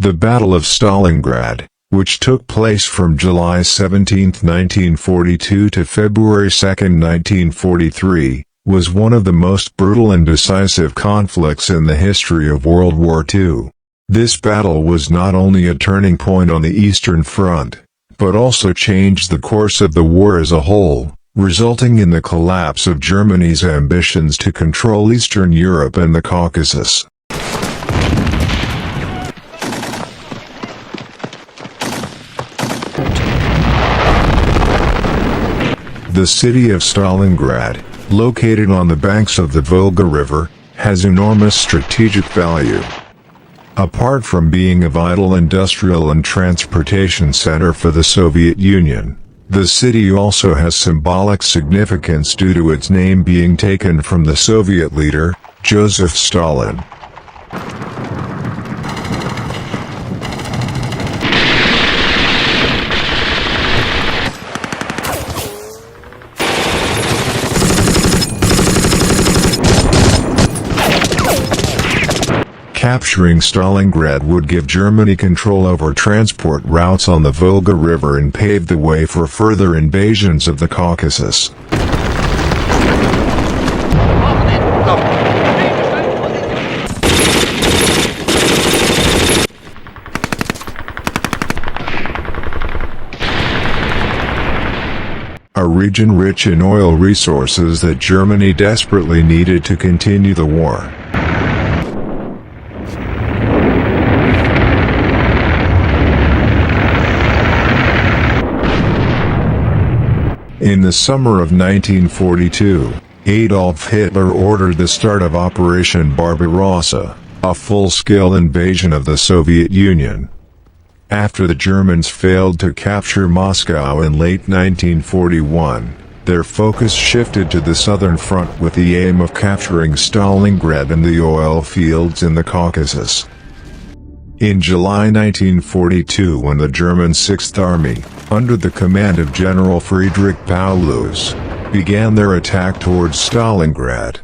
The Battle of Stalingrad, which took place from July 17, 1942 to February 2, 1943, was one of the most brutal and decisive conflicts in the history of World War II. This battle was not only a turning point on the Eastern Front, but also changed the course of the war as a whole, resulting in the collapse of Germany's ambitions to control Eastern Europe and the Caucasus. The city of Stalingrad, located on the banks of the Volga River, has enormous strategic value. Apart from being a vital industrial and transportation center for the Soviet Union, the city also has symbolic significance due to its name being taken from the Soviet leader, Joseph Stalin. Capturing Stalingrad would give Germany control over transport routes on the Volga River and pave the way for further invasions of the Caucasus. A region rich in oil resources that Germany desperately needed to continue the war. In the summer of 1942, Adolf Hitler ordered the start of Operation Barbarossa, a full-scale invasion of the Soviet Union. After the Germans failed to capture Moscow in late 1941, their focus shifted to the southern front with the aim of capturing Stalingrad and the oil fields in the Caucasus. In July 1942, when the German Sixth Army, under the command of General Friedrich Paulus, began their attack towards Stalingrad.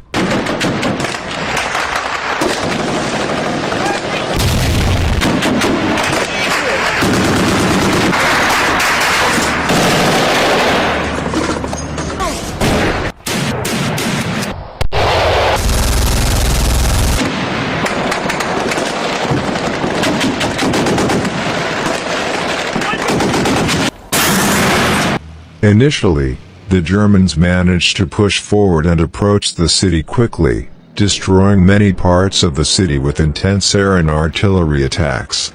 Initially, the Germans managed to push forward and approach the city quickly, destroying many parts of the city with intense air and artillery attacks.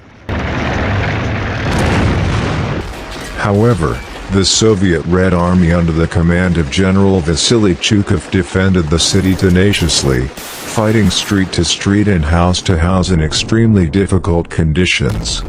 However, the Soviet Red Army under the command of General Vasily Chuikov defended the city tenaciously, fighting street to street and house to house in extremely difficult conditions.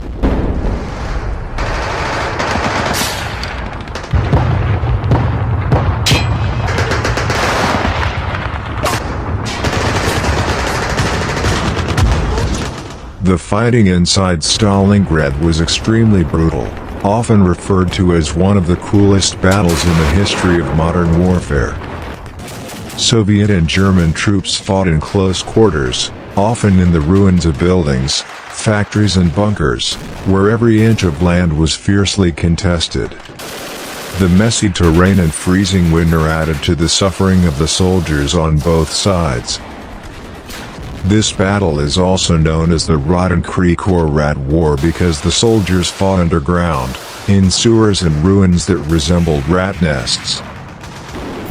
The fighting inside Stalingrad was extremely brutal, often referred to as one of the cruelest battles in the history of modern warfare. Soviet and German troops fought in close quarters, often in the ruins of buildings, factories and bunkers, where every inch of land was fiercely contested. The messy terrain and freezing winter added to the suffering of the soldiers on both sides. This battle is also known as the Rattenkrieg or Rat War because the soldiers fought underground, in sewers and ruins that resembled rat nests.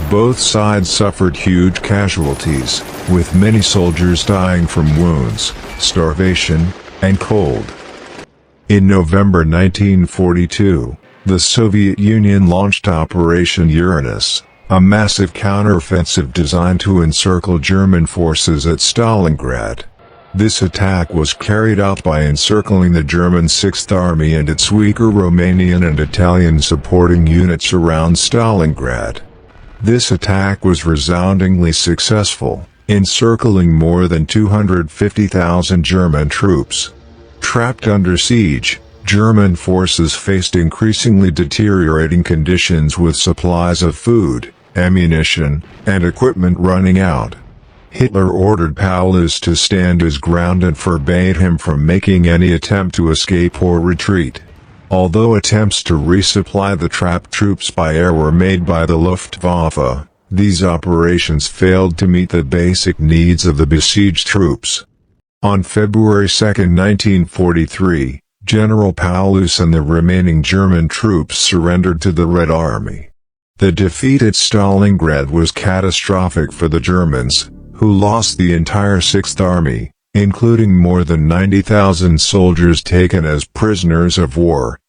Both sides suffered huge casualties, with many soldiers dying from wounds, starvation, and cold. In November 1942, the Soviet Union launched Operation Uranus, a massive counteroffensive designed to encircle German forces at Stalingrad. This attack was carried out by encircling the German Sixth Army and its weaker Romanian and Italian supporting units around Stalingrad. This attack was resoundingly successful, encircling more than 250,000 German troops. Trapped under siege, German forces faced increasingly deteriorating conditions with supplies of food, ammunition, and equipment running out. Hitler ordered Paulus to stand his ground and forbade him from making any attempt to escape or retreat. Although attempts to resupply the trapped troops by air were made by the Luftwaffe, these operations failed to meet the basic needs of the besieged troops. On February 2, 1943, General Paulus and the remaining German troops surrendered to the Red Army. The defeat at Stalingrad was catastrophic for the Germans, who lost the entire Sixth Army, including more than 90,000 soldiers taken as prisoners of war,